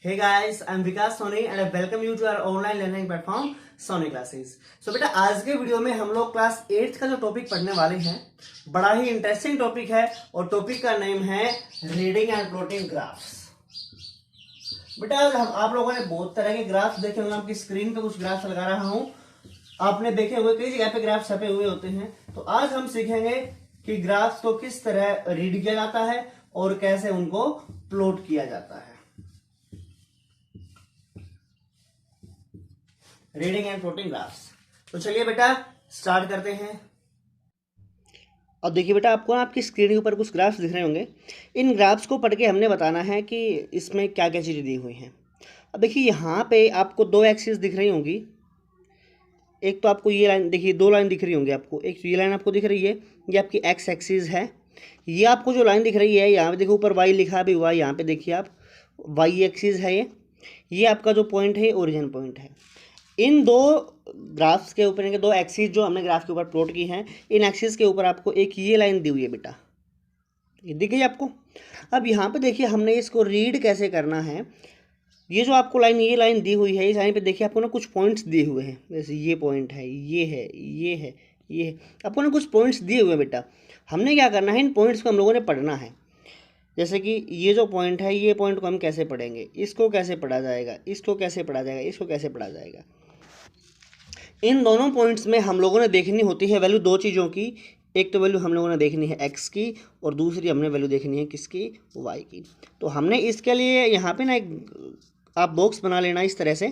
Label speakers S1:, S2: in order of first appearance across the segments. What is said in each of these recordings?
S1: Hey guys, I'm Vikas Soni and I welcome you to our online learning platform Soni Classes. So बेटा आज के video में हम लोग क्लास 8th का जो टॉपिक पढ़ने वाले हैं बड़ा ही इंटरेस्टिंग टॉपिक है और टॉपिक का नेम है रीडिंग एंड प्लॉटिंग ग्राफ्स। बेटा आप लोगों ने बहुत तरह के ग्राफ्स देखे होंगे, आपकी स्क्रीन पे कुछ ग्राफ्स लगा रहा हूँ, आपने देखे हुए कई जगह पे ग्राफ्स छपे हुए होते हैं। तो आज हम सीखेंगे कि ग्राफ्स को किस तरह रीड किया जाता है और कैसे उनको प्लॉट किया जाता है। Reading and plotting graphs. तो चलिए बेटा स्टार्ट करते हैं। अब देखिए बेटा, आपको आपकी स्क्रीन के ऊपर कुछ ग्राफ्स दिख रहे होंगे। इन ग्राफ्स को पढ़ के हमने बताना है कि इसमें क्या क्या चीज़ें दी हुई हैं। अब देखिए यहाँ पे आपको दो एक्सिस दिख रही होंगी। एक तो आपको ये लाइन देखिए, दो लाइन दिख रही होंगी आपको। एक ये लाइन आपको दिख रही है, ये आपकी एक्स एक्सिस है। ये आपको जो लाइन दिख रही है यहाँ पे देखो ऊपर वाई लिखा भी हुआ है, यहाँ पे देखिए आप वाई एक्सिस है। ये आपका जो पॉइंट है ओरिजिन पॉइंट है। इन दो ग्राफ्स के ऊपर, इनके दो एक्सिस जो हमने ग्राफ के ऊपर प्लॉट की हैं, इन एक्सिस के ऊपर आपको एक ये लाइन दी हुई है बेटा, ये दिख गई आपको। अब यहाँ पे देखिए हमने इसको रीड कैसे करना है। ये जो आपको लाइन, ये लाइन दी हुई है, इस लाइन पे देखिए आपको ना कुछ पॉइंट्स दिए हुए हैं। जैसे ये पॉइंट है, ये है, ये है, ये है, आपको ना कुछ पॉइंट्स दिए हुए हैं बेटा। हमने क्या करना है, इन पॉइंट्स को हम लोगों ने पढ़ना है। जैसे कि ये जो पॉइंट है, ये पॉइंट को हम कैसे पढ़ेंगे, इसको कैसे पढ़ा जाएगा, इसको कैसे पढ़ा जाएगा, इसको कैसे पढ़ा जाएगा। इन दोनों पॉइंट्स में हम लोगों ने देखनी होती है वैल्यू दो चीज़ों की। एक तो वैल्यू हम लोगों ने देखनी है एक्स की और दूसरी हमने वैल्यू देखनी है किसकी, वाई की। तो हमने इसके लिए यहाँ पे ना एक आप बॉक्स बना लेना इस तरह से,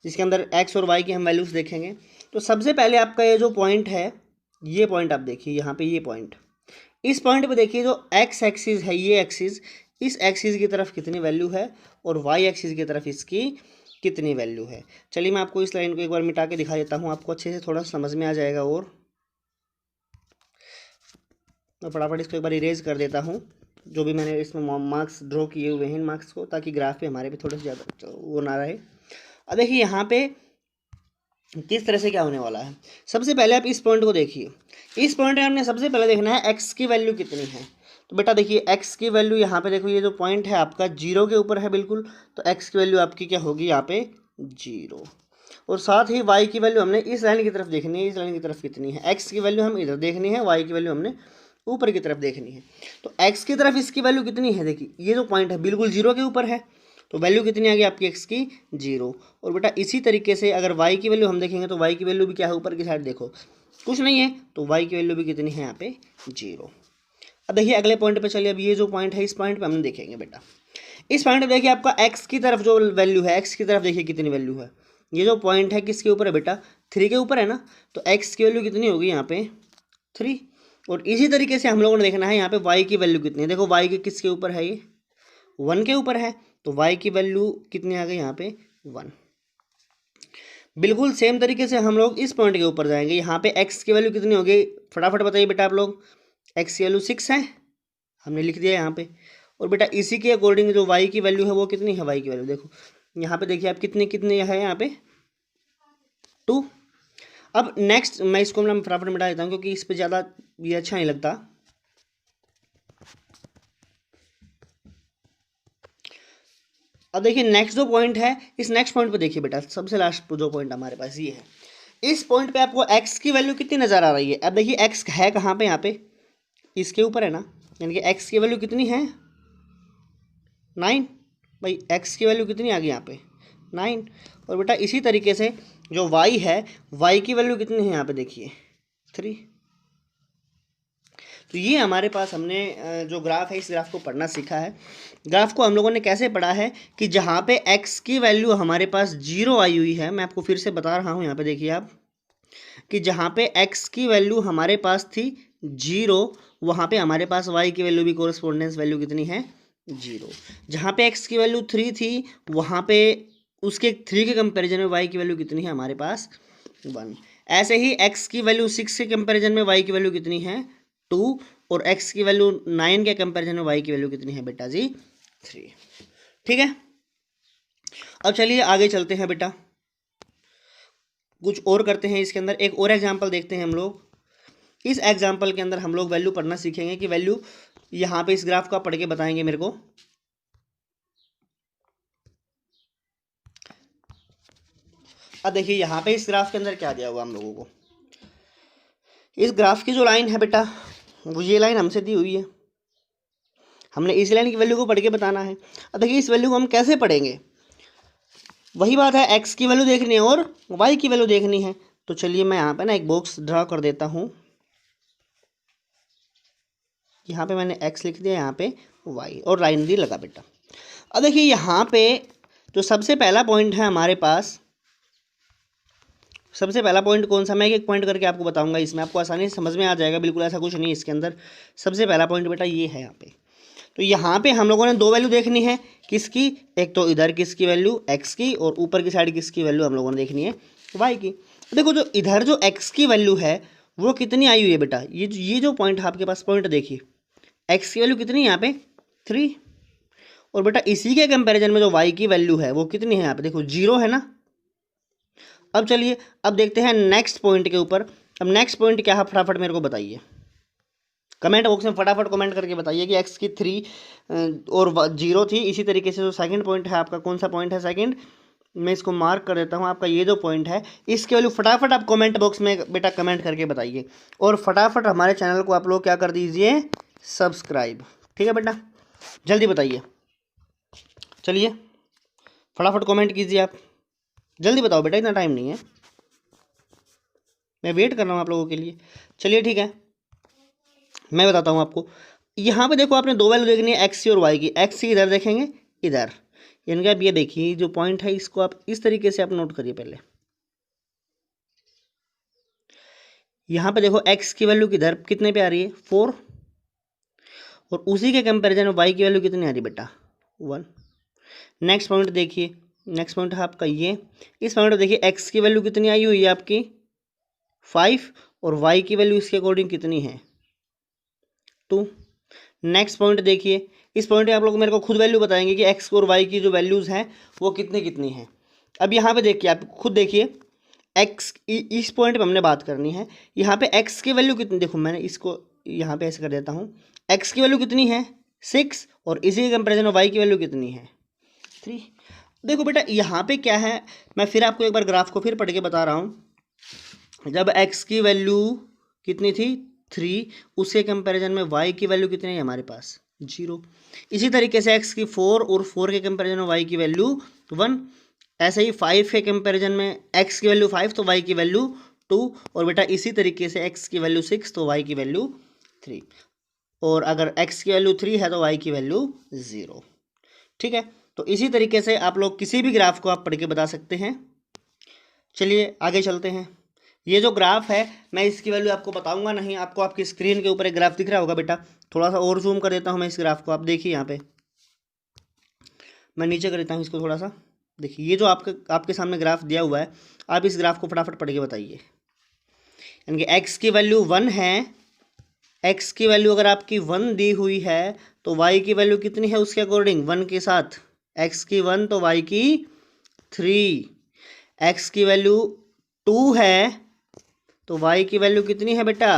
S1: जिसके अंदर एक्स और वाई की हम वैल्यूज़ देखेंगे। तो सबसे पहले आपका ये जो पॉइंट है, ये पॉइंट आप देखिए यहाँ पे, ये पॉइंट, इस पॉइंट पे देखिए जो एक्स एक्सिस है, ये एक्सिस, इस एक्सिस की तरफ कितनी वैल्यू है और वाई एक्सिस की तरफ इसकी कितनी वैल्यू है। चलिए मैं आपको इस लाइन को एक बार मिटा के दिखा देता हूँ, आपको अच्छे से थोड़ा समझ में आ जाएगा। और मैं फटाफट इसको एक बार इरेज कर देता हूँ, जो भी मैंने इसमें मार्क्स ड्रॉ किए हुए हैं इन मार्क्स को, ताकि ग्राफ पे हमारे पे थोड़े से ज़्यादा वो ना रहे। अब देखिए यहाँ पे किस तरह से क्या होने वाला है। सबसे पहले आप इस पॉइंट को देखिए। इस पॉइंट में हमने सबसे पहले देखना है एक्स की वैल्यू कितनी है। तो बेटा देखिए एक्स की वैल्यू यहाँ पे देखो, ये जो पॉइंट है आपका जीरो के ऊपर है बिल्कुल, तो एक्स की वैल्यू आपकी क्या होगी यहाँ पे, जीरो। और साथ ही वाई की वैल्यू हमने इस लाइन की तरफ देखनी है, इस लाइन की तरफ कितनी है। एक्स की वैल्यू हम इधर देखनी है, वाई की वैल्यू हमने ऊपर की तरफ देखनी है। तो एक्स की तरफ इसकी वैल्यू कितनी है, देखिए ये जो पॉइंट है बिल्कुल जीरो के ऊपर है, तो वैल्यू कितनी आ गई आपकी एक्स की, जीरो। और बेटा इसी तरीके से अगर वाई की वैल्यू हम देखेंगे तो वाई की वैल्यू भी क्या है, ऊपर की साइड देखो कुछ नहीं है, तो वाई की वैल्यू भी कितनी है यहाँ पे, जीरो। अब देखिए अगले पॉइंट पे चलिए। अब ये जो पॉइंट है, इस पॉइंट पे हम देखेंगे बेटा। इस पॉइंट पे देखिए आपका एक्स की तरफ जो वैल्यू है, एक्स की तरफ देखिए कितनी वैल्यू है। ये जो पॉइंट है किसके ऊपर है बेटा, 3 के ऊपर है ना, तो एक्स की वैल्यू कितनी होगी यहाँ पे, 3। और इसी तरीके से हम लोगों ने देखना है यहाँ पे वाई की वैल्यू कितनी है। देखो वाई के किसके ऊपर है, ये 1 के ऊपर है, तो वाई की वैल्यू कितनी आ गई यहाँ पे, 1। बिल्कुल सेम तरीके से हम लोग इस पॉइंट के ऊपर जाएंगे। यहाँ पे एक्स की वैल्यू कितनी होगी, फटाफट बताइए बेटा आप लोग। एक्स की वैल्यू 6 है, हमने लिख दिया यहाँ पे। और बेटा इसी के अकॉर्डिंग जो वाई की वैल्यू है वो कितनी है, वाई की वैल्यू देखो यहाँ पे देखिए आप कितनी कितनी है यहाँ पे, 2। अब नेक्स्ट मैं इसको मैं फटाफट मिटा देता हूँ क्योंकि इस पर ज़्यादा ये अच्छा नहीं लगता। अब देखिए नेक्स्ट जो पॉइंट है, इस नेक्स्ट पॉइंट पे देखिए बेटा, सबसे लास्ट जो पॉइंट हमारे पास ये है। इस पॉइंट पे आपको एक्स की वैल्यू कितनी नज़र आ रही है। अब देखिए एक्स है कहाँ पे, यहाँ पे इसके ऊपर है ना, यानी कि एक्स की वैल्यू कितनी है, 9। भाई एक्स की वैल्यू कितनी आ गई यहाँ पे, 9। और बेटा इसी तरीके से जो वाई है, वाई की वैल्यू कितनी है यहाँ पे देखिए, 3। तो ये हमारे पास हमने जो ग्राफ है, इस ग्राफ को पढ़ना सीखा है। ग्राफ को हम लोगों ने कैसे पढ़ा है कि जहाँ पे एक्स की वैल्यू हमारे पास जीरो आई हुई है, मैं आपको फिर से बता रहा हूँ, यहाँ पे देखिए आप कि जहाँ पे एक्स की वैल्यू हमारे पास थी जीरो, वहाँ पे हमारे पास वाई की वैल्यू भी कोरस्पोंडेंस वैल्यू कितनी है, जीरो। जहाँ पे एक्स की वैल्यू 3 थी, वहाँ पे उसके 3 के कंपैरिजन में वाई की वैल्यू कितनी है हमारे पास, 1। ऐसे ही एक्स की वैल्यू 6 के कंपैरिजन में वाई की वैल्यू कितनी है, 2। और एक्स की वैल्यू 9 के कंपैरिजन में वाई की वैल्यू कितनी है बेटा जी, 3। ठीक है। अब चलिए आगे चलते हैं बेटा, कुछ और करते हैं इसके अंदर। एक और एग्जाम्पल देखते हैं हम लोग। इस एग्जाम्पल के अंदर हम लोग वैल्यू पढ़ना सीखेंगे कि वैल्यू यहाँ पे इस ग्राफ का पढ़ के बताएंगे मेरे को। अब देखिए यहाँ पे इस ग्राफ के अंदर क्या दिया हुआ हम लोगों को। इस ग्राफ की जो लाइन है बेटा, वो ये लाइन हमसे दी हुई है, हमने इस लाइन की वैल्यू को पढ़ के बताना है। अब देखिए इस वैल्यू को हम कैसे पढ़ेंगे, वही बात है, एक्स की वैल्यू देखनी है और वाई की वैल्यू देखनी है। तो चलिए मैं यहाँ पे ना एक बॉक्स ड्रा कर देता हूँ। यहाँ पे मैंने एक्स लिख दिया, यहाँ पे वाई, और लाइन भी लगा बेटा। अब देखिए यहाँ पे जो सबसे पहला पॉइंट है हमारे पास, सबसे पहला पॉइंट कौन सा, मैं एक एक पॉइंट करके आपको बताऊंगा, इसमें आपको आसानी से समझ में आ जाएगा, बिल्कुल ऐसा कुछ नहीं इसके अंदर। सबसे पहला पॉइंट बेटा ये है यहाँ पे। तो यहाँ पे हम लोगों ने दो वैल्यू देखनी है, किसकी, एक तो इधर किसकी वैल्यू एक्स की, और ऊपर की साइड किसकी वैल्यू हम लोगों ने देखनी है वाई की। देखो जो इधर जो एक्स की वैल्यू है वो कितनी आई हुई है बेटा, ये जो पॉइंट है आपके पास, पॉइंट देखिए, एक्स की वैल्यू कितनी है यहाँ पे 3, और बेटा इसी के कंपैरिजन में जो वाई की वैल्यू है वो कितनी है यहाँ पे, देखो 0 है ना। अब चलिए अब देखते हैं नेक्स्ट पॉइंट के ऊपर। अब नेक्स्ट पॉइंट क्या है, फटाफट मेरे को बताइए, कमेंट बॉक्स में फटाफट कमेंट करके बताइए कि एक्स की 3 और 0 थी। इसी तरीके से जो सेकंड पॉइंट है आपका, कौन सा पॉइंट है सेकंड, मैं इसको मार्क कर देता हूँ, आपका ये जो पॉइंट है इसकी वैल्यू फटाफट आप कमेंट बॉक्स में बेटा कमेंट करके बताइए, और फटाफट हमारे चैनल को आप लोग क्या कर दीजिए, सब्सक्राइब। ठीक है बेटा, जल्दी बताइए, चलिए फटाफट कमेंट कीजिए, आप जल्दी बताओ बेटा, इतना टाइम नहीं है, मैं वेट कर रहा हूँ आप लोगों के लिए। चलिए ठीक है, मैं बताता हूँ आपको। यहाँ पे देखो आपने दो वैल्यू देखनी है एक्स की और वाई की। एक्स की इधर देखेंगे, इधर, यानी कि आप ये देखिए जो पॉइंट है इसको आप इस तरीके से आप नोट करिए पहले। यहाँ पे देखो एक्स की वैल्यू किधर कितने पे आ रही है 4, और उसी के कंपैरिजन में वाई की वैल्यू कितनी आ रही है बेटा 1। नेक्स्ट पॉइंट देखिए, नेक्स्ट पॉइंट है आपका ये, इस पॉइंट में देखिए एक्स की वैल्यू कितनी आई हुई है आपकी 5, और वाई की वैल्यू इसके अकॉर्डिंग कितनी है 2। नेक्स्ट पॉइंट देखिए, इस पॉइंट में आप लोग मेरे को खुद वैल्यू बताएंगे कि एक्स और वाई की जो वैल्यूज़ हैं वो कितनी कितनी हैं। अब यहाँ पे देखिए, आप खुद देखिए, एक्स इस पॉइंट पे हमने बात करनी है, यहाँ पे एक्स की वैल्यू कितनी, देखो मैंने इसको यहाँ पे ऐसे कर देता हूँ, एक्स की वैल्यू कितनी है 6, और इसी के कंपेरिजन में वाई की वैल्यू कितनी है 3। देखो बेटा यहाँ पे क्या है, मैं फिर आपको एक बार ग्राफ को फिर पढ़ के बता रहा हूँ। जब एक्स की वैल्यू कितनी थी 3, उसके कंपैरिजन में y की वैल्यू कितनी है हमारे पास 0। इसी तरीके से x की 4, और 4 के कंपैरिजन में y की वैल्यू 1। ऐसे ही 5 के कंपैरिजन में x की वैल्यू 5 तो y की वैल्यू 2, और बेटा इसी तरीके से x की वैल्यू 6 तो y की वैल्यू 3, और अगर x की वैल्यू 3 है तो y की वैल्यू 0। ठीक है, तो इसी तरीके से आप लोग किसी भी ग्राफ को आप पढ़ के बता सकते हैं। चलिए आगे चलते हैं। ये जो ग्राफ है मैं इसकी वैल्यू आपको बताऊंगा नहीं, आपको आपकी स्क्रीन के ऊपर एक ग्राफ दिख रहा होगा बेटा, थोड़ा सा और जूम कर देता हूँ मैं इस ग्राफ को, आप देखिए यहाँ पे, मैं नीचे कर देता हूँ इसको थोड़ा सा। देखिए ये जो आपके सामने ग्राफ दिया हुआ है, आप इस ग्राफ को फटाफट पढ़ के बताइए। यानी कि एक्स की वैल्यू 1 है, एक्स की वैल्यू अगर आपकी 1 दी हुई है तो वाई की वैल्यू कितनी है उसके अकॉर्डिंग 1 के साथ, एक्स की 1 तो वाई की 3। एक्स की वैल्यू 2 है तो y की वैल्यू कितनी है बेटा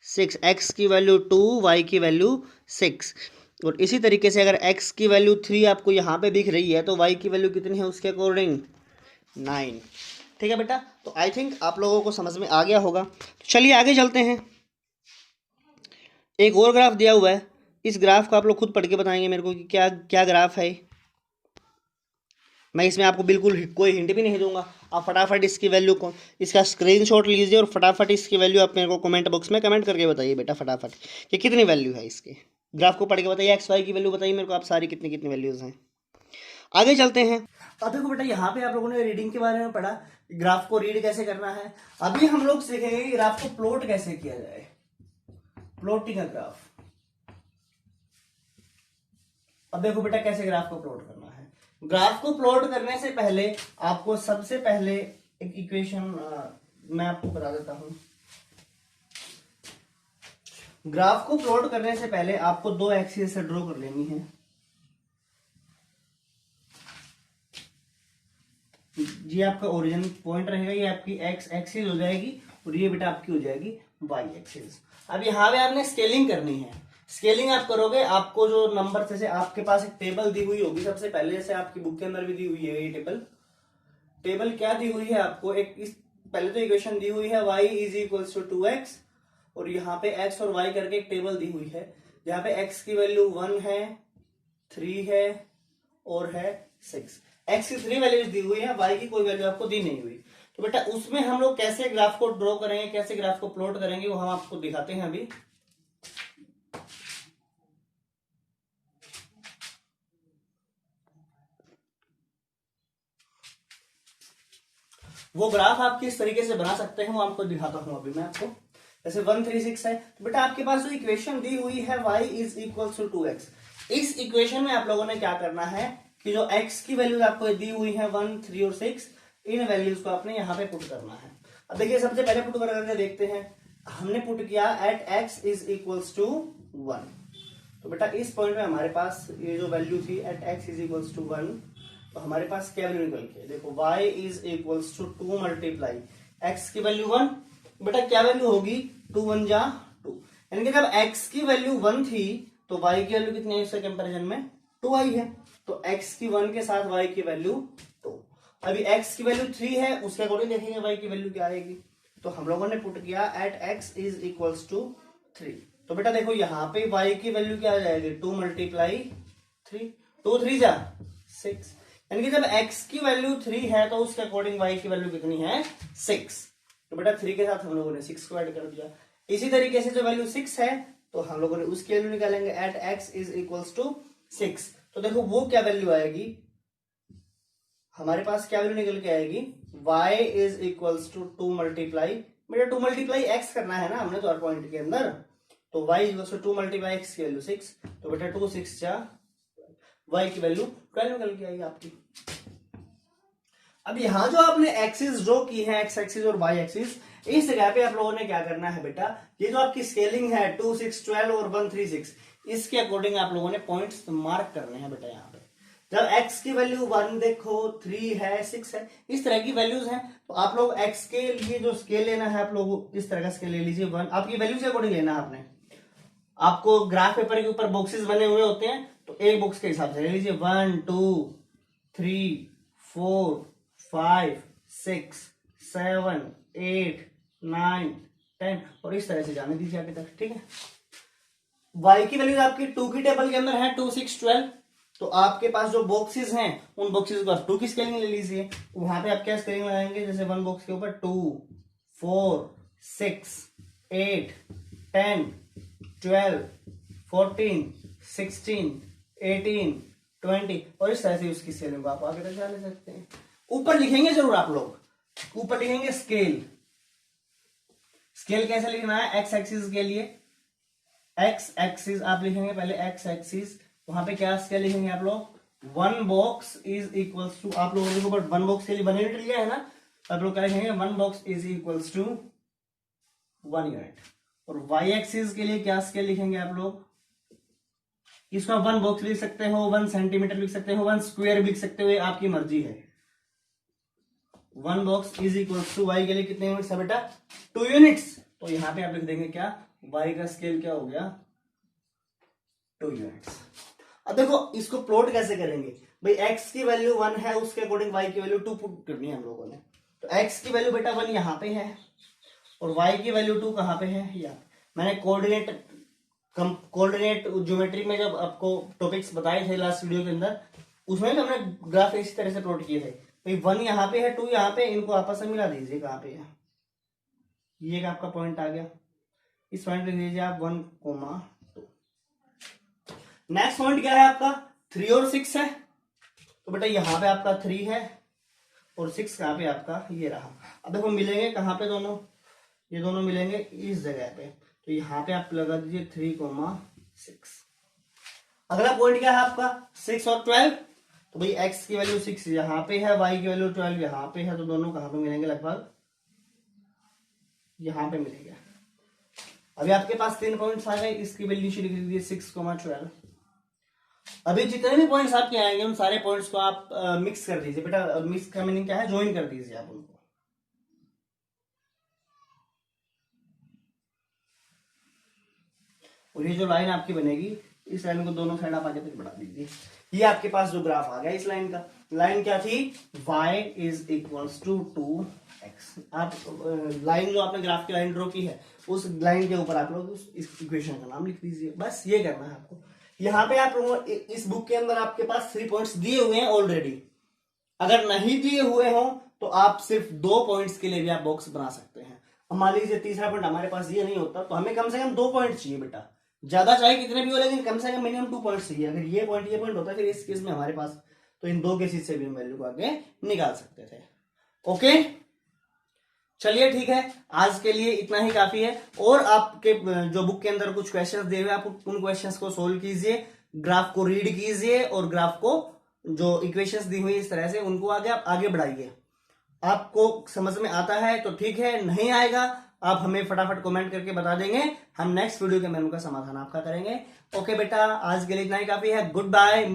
S1: 6, x की वैल्यू 2, y की वैल्यू 6। और इसी तरीके से अगर x की वैल्यू 3 आपको यहाँ पे दिख रही है तो y की वैल्यू कितनी है उसके अकॉर्डिंग 9। ठीक है बेटा, तो आई थिंक आप लोगों को समझ में आ गया होगा। तो चलिए आगे चलते हैं। एक और ग्राफ दिया हुआ है, इस ग्राफ को आप लोग खुद पढ़ के बताएंगे मेरे को कि क्या क्या ग्राफ है। मैं इसमें आपको बिल्कुल कोई हिंट भी नहीं दूंगा, आप फटाफट इसकी वैल्यू को इसका स्क्रीनशॉट लीजिए और फटाफट इसकी वैल्यू आप मेरे को कमेंट बॉक्स में कमेंट करके बताइए बेटा फटाफट कि कितनी वैल्यू है इसके। ग्राफ को पढ़ के बताइए, एक्स वाई की वैल्यू बताइए मेरे को आप सारी कितनी कितनी वैल्यूज़ हैं। आगे चलते हैं। अब देखो बेटा यहाँ पे आप लोगों ने रीडिंग के बारे में पढ़ा, ग्राफ को रीड कैसे करना है। अभी हम लोग सीखेंगे कि ग्राफ को प्लॉट कैसे किया जाए, प्लॉटिंग का ग्राफ। अब देखो बेटा कैसे ग्राफ को प्लॉट करना है। ग्राफ को प्लॉट करने से पहले आपको सबसे पहले एक इक्वेशन मैं आपको बता देता हूं। ग्राफ को प्लॉट करने से पहले आपको दो एक्सिस से ड्रॉ कर लेनी है। ये आपका ओरिजिन पॉइंट रहेगा, ये आपकी एक्स एक्सिस हो जाएगी और ये बेटा आपकी हो जाएगी वाई एक्सिस। अब यहाँ पे आपने स्केलिंग करनी है। स्केलिंग आप करोगे, आपको जो नंबर जैसे आपके पास एक टेबल दी हुई होगी सबसे पहले, जैसे आपकी बुक के अंदर भी दी हुई है ये टेबल, टेबल क्या दी हुई है आपको, एक इस पहले तो इक्वेशन दी हुई है y is equals to 2x, और यहाँ पे x और y करके एक टेबल दी हुई है जहाँ पे x की वैल्यू 1 है, 3 है और है 6। x की 3 वैल्यूज दी हुई है, y की कोई वैल्यू आपको दी नहीं हुई। तो बेटा उसमें हम लोग कैसे ग्राफ को ड्रॉ करेंगे, कैसे ग्राफ को प्लॉट करेंगे, वो हम आपको दिखाते हैं अभी। वो ग्राफ आप किस तरीके से बना सकते हैं वो आपको दिखाता हूं अभी मैं आपको। जैसे 136 है तो बेटा आपके पास जो इक्वेशन दी हुई है y is equal to 2x, इस इक्वेशन में आप लोगों ने क्या करना है कि जो x की वैल्यूज आपको दी हुई है 1, 3 और 6, इन वैल्यूज को आपने यहाँ पे पुट करना है। अब देखिए सबसे पहले पुट करके देखते हैं। हमने पुट किया at x is equal to 1, तो बेटा इस पॉइंट में हमारे पास ये जो वैल्यू थी at x is equal to 1, तो हमारे पास क्या वैल्यू निकल के देखो y is equals to 2 multiply x की वैल्यू 1, बेटा क्या वैल्यू होगी 2 1 जा 2, यानी कि जब x की वैल्यू 1 थी तो y की वैल्यू कितनी है इसके कंपैरिजन में 2 आई है, तो x की 1 के साथ y की वैल्यू 2। अभी x की वैल्यू 3 है, उसके अकॉर्डिंग देखेंगे y की वैल्यू क्या आएगी। तो हम लोगों ने पुट किया at x is equals to 3, तो बेटा देखो यहाँ पे y की वैल्यू क्या आ जाएगी 2 मल्टीप्लाई 3, 2 3 जा 6, यानी कि जब x की वैल्यू 3 है तो उसके अकॉर्डिंग y की वैल्यू कितनी है 6, तो बेटा 3 के साथ हम लोगों ने 6 को ऐड कर दिया। इसी तरीके से जो वैल्यू 6 है तो हम लोगों ने उसकी वैल्यू निकालेंगे at x is equals to 6, तो देखो वो क्या वैल्यू आएगी, हमारे पास क्या वैल्यू निकल के आएगी y is equals to 2 multiply, बेटा 2 मल्टीप्लाई x करना है ना हमने तो हर पॉइंट के अंदर, तो y equals to 2 multiply x की वैल्यू 6, तो बेटा 2 6 जा y की वैल्यू 12 निकल के आएगी आपकी। अब यहां जो आपने एक्सिस ड्रॉ की है x एक्सिस और y एक्सिस, इस जगह पे आप लोगों ने क्या करना है बेटा, ये जो आपकी स्केलिंग है 2 6 12 और 1 3 6, इसके अकॉर्डिंग आप लोगों ने पॉइंट्स मार्क करने हैं बेटा। यहाँ पे जब x की वैल्यू 1 देखो 3 है 6 है, इस तरह की वैल्यूज हैं, तो आप लोग x के लिए जो स्केल लेना है आप लोग इस तरह का स्केल ले लीजिए 1, आपकी वैल्यू के अकॉर्डिंग लेना है आपने। आपको ग्राफ पेपर के ऊपर बॉक्सेस बने हुए होते हैं तो एक बॉक्स के हिसाब से ले लीजिए 1 2 3 4 5 6 7 8 9 10 और इस तरह से जाने दीजिए आगे तक, ठीक है। y की वैल्यू आपकी 2 की टेबल के अंदर है 2 6 12, तो आपके पास जो बॉक्सेस हैं उन बॉक्सेस को 2 की स्केलिंग ले लीजिए, वहां पे आप क्या स्केलिंग लगाएंगे, जैसे 1 बॉक्स के ऊपर 2 4 6 8 10 12 14 16 18 20 और इस तरह से उसकी स्केलिंग को आप आगे तक ले सकते हैं। ऊपर लिखेंगे जरूर आप लोग, ऊपर लिखेंगे स्केल। स्केल कैसे लिखना है, एक्स एक्सिस के लिए एक्स एक्सिस आप लिखेंगे पहले एक्स एक्सिस, वहां पे क्या स्केल लिखेंगे आप लोग, 1 बॉक्स इज इक्वल्स टू, आप लोगों ने ऊपर 1 बॉक्स के लिए 1 यूनिट लिया है ना, तो आप लोग क्या लिखेंगे 1 box is equals to 1 unit. और वाई एक्सिस के लिए क्या स्केल लिखेंगे आप लोग, इसको 1 बॉक्स लिख सकते हो, 1 सेंटीमीटर लिख सकते हो, 1 स्क्वायर लिख सकते हो, आपकी मर्जी है। 1 box is equal to y के लिए कितने यूनिट्स है बेटा 2 यूनिट्स, तो यहां पे आप लिख देंगे क्या वाई का स्केल क्या हो गया 2 यूनिट्स। अब देखो इसको प्लॉट कैसे करेंगे भाई, x की वैल्यू 1 है उसके अकॉर्डिंग y की वैल्यू 2 पुट करनी है हम लोगों ने, तो x की वैल्यू बेटा 1 यहां पे है और y की वैल्यू 2 कहां पे है, या मैंने कोऑर्डिनेट ज्योमेट्री में जब आपको टॉपिक्स बताए थे लास्ट वीडियो के अंदर, उसमें तो हमने ग्राफ इसी तरह से प्लॉट किए थे भाई 1 यहाँ पे है 2 यहाँ पे, इनको आपस में मिला दीजिए कहाँ पे है, ये आपका पॉइंट आ गया, इस पॉइंट लिख दीजिए आप 1,2। नेक्स्ट पॉइंट क्या है आपका 3 और 6 है, तो बेटा यहाँ पे आपका 3 है और 6 कहाँ पे आपका ये रहा। अब देखो मिलेंगे कहाँ पे दोनों, ये दोनों मिलेंगे इस जगह पे, तो यहाँ पे आप लगा दीजिए 3,6। अगला पॉइंट क्या है आपका 6 और 12, तो भाई x की वैल्यू 6 यहाँ पे है, y की वैल्यू 12 यहाँ पे है, तो दोनों कहाँ पे मिलेंगे, लगभग यहाँ पे मिलेंगे। अभी आपके पास 3 पॉइंट्स आ गए, इसकी वैल्यू लिख दीजिए 6,12। अभी जितने भी पॉइंट्स आपके आएंगे उन सारे पॉइंट्स को आप मिक्स कर दीजिए बेटा, मिक्स का मीनिंग क्या है, ज्वाइन कर दीजिए आप उनको। और ये जो लाइन आपकी बनेगी इस लाइन को दोनों साइड आप आगे तक बढ़ा दीजिए, ये आपके पास जो ग्राफ आ गया इस लाइन का, लाइन क्या थी, y is equals to 2x। आप लाइन जो आपने ग्राफ की लाइन ड्रॉ की है उस लाइन के ऊपर आप लोग इस इक्वेशन का नाम लिख दीजिए, बस ये करना है आपको। यहाँ पे आप लोगों इस बुक के अंदर आपके पास 3 पॉइंट्स दिए हुए हैं ऑलरेडी, अगर नहीं दिए हुए हो तो आप सिर्फ 2 पॉइंट्स के लिए भी आप बॉक्स बना सकते हैं। मान लीजिए तीसरा पॉइंट हमारे पास ये नहीं होता तो हमें कम से कम 2 पॉइंट चाहिए बेटा, ज्यादा चाहे कितने भी हो लेकिन कम से कम मिनिमम 2 पॉइंट चाहिए। अगर ये पॉइंट होता है फिर इस केस में हमारे पास तो इन 2 केसेस से भी हम वैल्यू को आगे निकाल सकते थे। ओके चलिए ठीक है, आज के लिए इतना ही काफी है। और आपके जो बुक के अंदर कुछ क्वेश्चंस दिए हुए आप उन क्वेश्चंस को सोल्व कीजिए, ग्राफ को रीड कीजिए और ग्राफ को जो इक्वेशंस दी हुई इस तरह से उनको आप आगे बढ़ाइए। आपको समझ में आता है तो ठीक है, नहीं आएगा आप हमें फटाफट कमेंट करके बता देंगे, हम नेक्स्ट वीडियो के मेनू का समाधान आपका करेंगे। ओके बेटा, आज के लिए इतना ही काफी है, गुड बाय।